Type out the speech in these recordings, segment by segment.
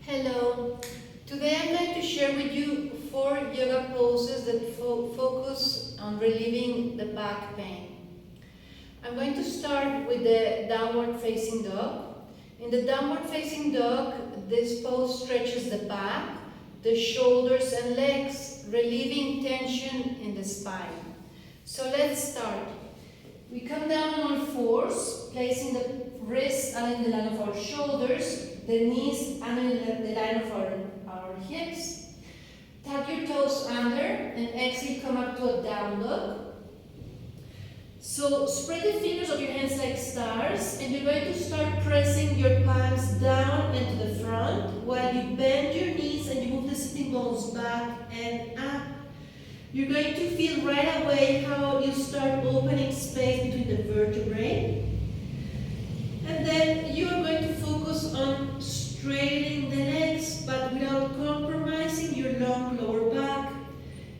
Hello. Today I'm going to share with you 4 yoga poses that focus on relieving the back pain. I'm going to start with the downward facing dog. In the downward facing dog, this pose stretches the back, the shoulders and legs, relieving tension in the spine. So let's start. We come down on all fours, placing the wrists along the line of our shoulders, the knees along the line of our hips. Tuck your toes under and exhale, come up to a down dog. So spread the fingers of your hands like stars, and you're going to start pressing your palms down and to the front while you bend your knees and you move the sitting bones back and up. You're going to feel right away how you start opening space between the vertebrae. And then you are going to focus on straightening the legs, but without compromising your long lower back.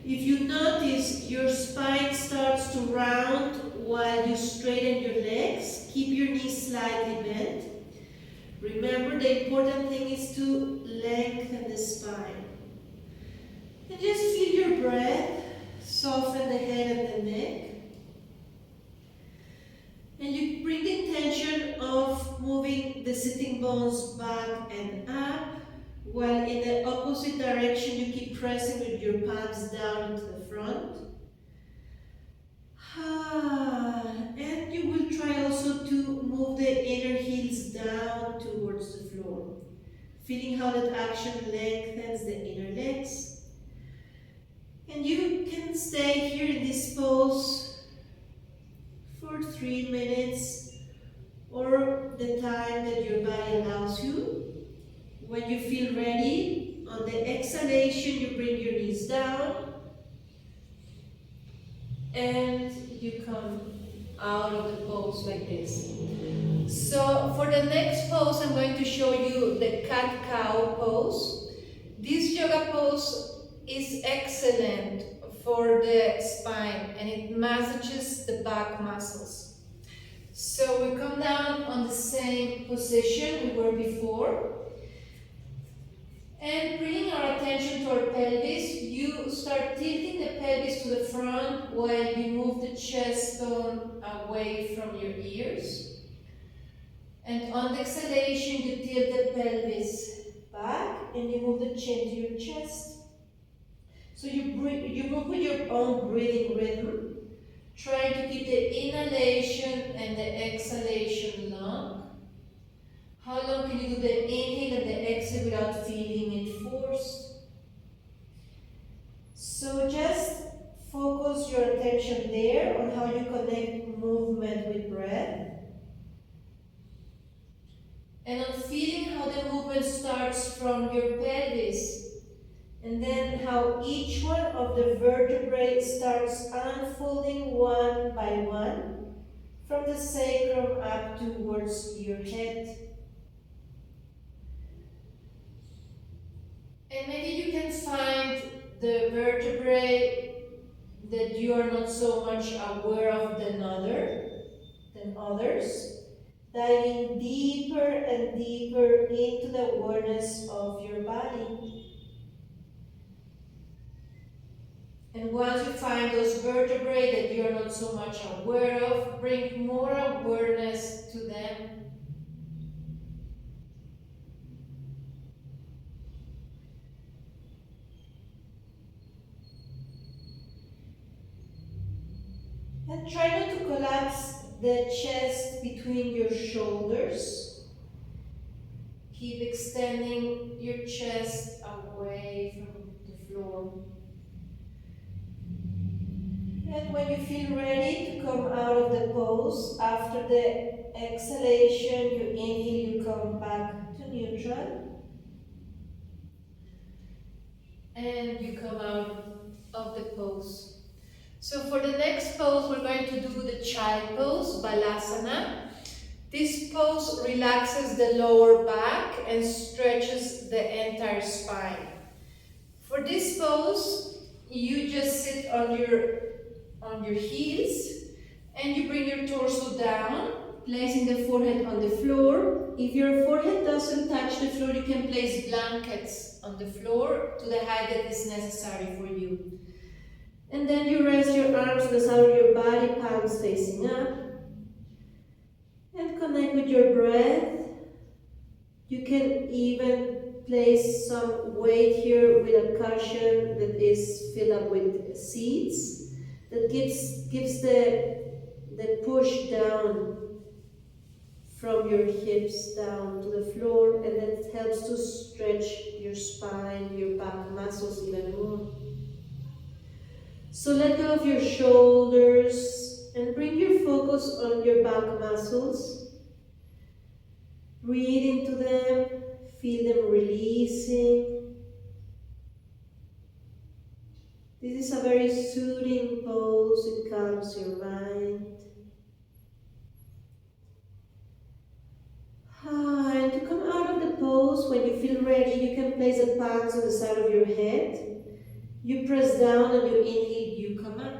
If you notice your spine starts to round while you straighten your legs, keep your knees slightly bent. Remember, the important thing is to lengthen the spine. And just feel your breath, soften the head and the neck. And you bring the intention of moving the sitting bones back and up, while in the opposite direction you keep pressing with your palms down into the front. And you will try also to move the inner heels down towards the floor, feeling how that action lengthens the inner legs. And you can stay here in this pose for 3 minutes or the time that your body allows you. When you feel ready, on the exhalation you bring your knees down and you come out of the pose like this. So for the next pose, I'm going to show you the cat-cow pose. This yoga pose is excellent for the spine and it massages the back muscles. So we come down on the same position we were before. And bringing our attention to our pelvis, you start tilting the pelvis to the front while you move the chest bone away from your ears. And on the exhalation, you tilt the pelvis back and you move the chin to your chest. So you move with your own breathing rhythm, trying to keep the inhalation and the exhalation long. How long can you do the inhale and the exhale without feeling it forced? So just focus your attention there on how you connect movement with breath. And on feeling how the movement starts from your pelvis. And then how each one of the vertebrae starts unfolding one by one from the sacrum up towards your head. And maybe you can find the vertebrae that you are not so much aware of than others, diving deeper and deeper into the awareness of your body. And once you find those vertebrae that you are not so much aware of, bring more awareness to them. And try not to collapse the chest between your shoulders. Keep extending your chest away from the floor. And when you feel ready to come out of the pose, after the exhalation, you inhale, you come back to neutral. And you come out of the pose. So for the next pose, we're going to do the child pose, Balasana. This pose relaxes the lower back and stretches the entire spine. For this pose, you just sit on your heels and you bring your torso down, placing the forehead on the floor. If your forehead doesn't touch the floor, you can place blankets on the floor to the height that is necessary for you. And then you rest your arms on the side of your body, palms facing up. And connect with your breath. You can even place some weight here with a cushion that is filled up with seeds. That gives the push down from your hips down to the floor, and that helps to stretch your spine, your back muscles even more. So let go of your shoulders and bring your focus on your back muscles. Breathe into them, feel them releasing. This is a very soothing pose, it calms your mind. And to come out of the pose, when you feel ready, you can place the palms on the side of your head. You press down and you inhale, you come up.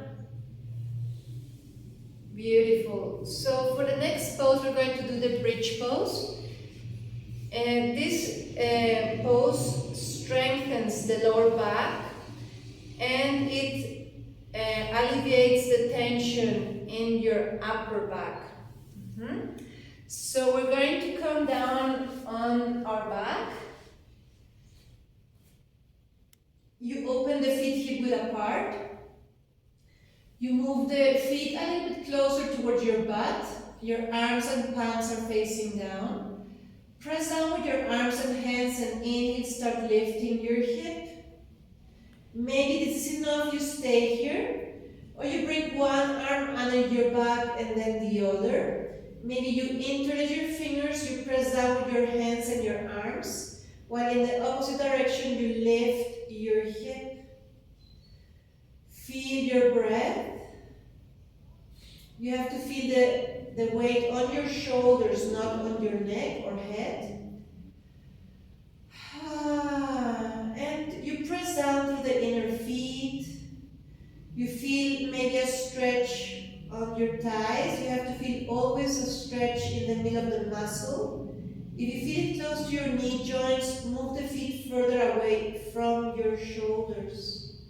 Beautiful. So for the next pose, we're going to do the bridge pose. And this pose strengthens the lower back and it alleviates the tension in your upper back. So we're going to come down on our back. You open the feet hip width apart. You move the feet a little bit closer towards your butt. Your arms and palms are facing down. Press down with your arms and hands and inhale, start lifting your hip. Maybe this is enough, you stay here. Or you bring one arm under your back and then the other. Maybe you interlace your fingers, you press down with your hands and your arms, while in the opposite direction you lift your hip. Feel your breath. You have to feel the weight on your shoulders, not on your neck or head. And you press down through the inner feet. You feel maybe a stretch on your thighs. You have to feel always a stretch in the middle of the muscle. If you feel it close to your knee joints, move the feet further away from your shoulders.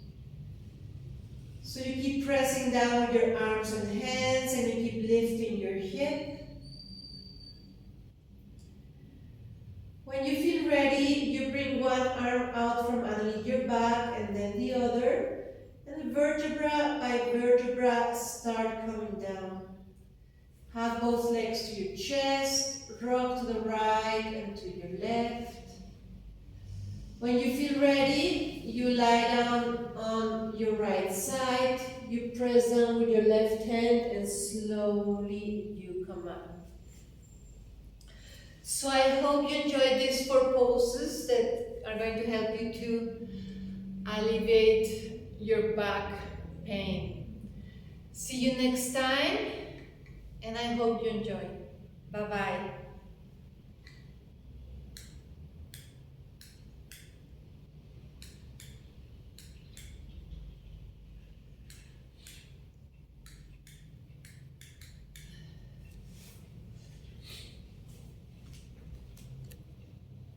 So you keep pressing down with your arms and hands and you keep lifting your hip. When you feel ready, you bring one arm out from underneath your back and then the other. And vertebra by vertebra start coming down. Have both legs to your chest, rock to the right and to your left. When you feel ready, you lie down on your right side. You press down with your left hand and slowly you come up. So I hope you enjoyed these 4 poses that are going to help you to alleviate your back pain. See you next time, and I hope you enjoy. Bye-bye.